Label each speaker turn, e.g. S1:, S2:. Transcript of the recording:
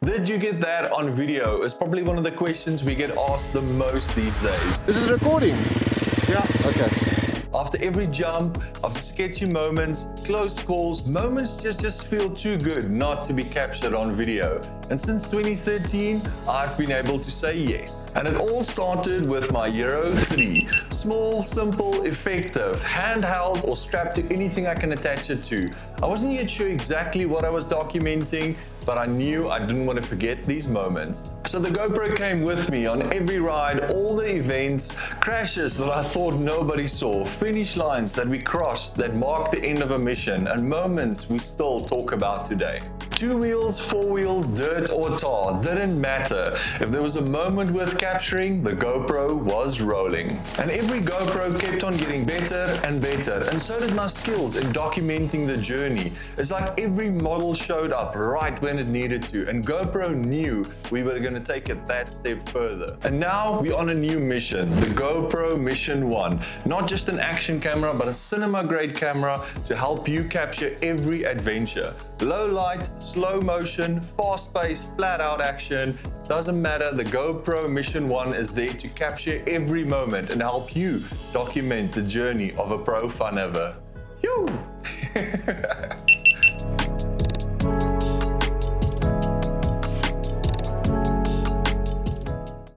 S1: Did you get that on video? Is probably one of the questions we get asked the most these days.
S2: Is it recording? Yeah. Okay.
S1: After every jump, after sketchy moments, close calls, moments just feel too good not to be captured on video. And since 2013, I've been able to say yes. And it all started with my Hero 3. Small, simple, effective, handheld or strapped to anything I can attach it to. I wasn't yet sure exactly what I was documenting, but I knew I didn't want to forget these moments. So the GoPro came with me on every ride, all the events, crashes that I thought nobody saw, finish lines that we crossed that marked the end of a mission, and moments we still talk about today. 2 wheels, 4 wheels, dirt or tar, didn't matter. If there was a moment worth capturing, the GoPro was rolling. And every GoPro kept on getting better and better, and so did my skills in documenting the journey. It's like every model showed up right when it needed to, and GoPro knew we were going to take it that step further. And now we're on a new mission, the GoPro Mission 1. Not just an action camera, but a cinema-grade camera to help you capture every adventure. Low light, slow motion, fast pace, flat out action, doesn't matter, the GoPro Mission 1 is there to capture every moment and help you document the journey of a pro fun ever. Phew!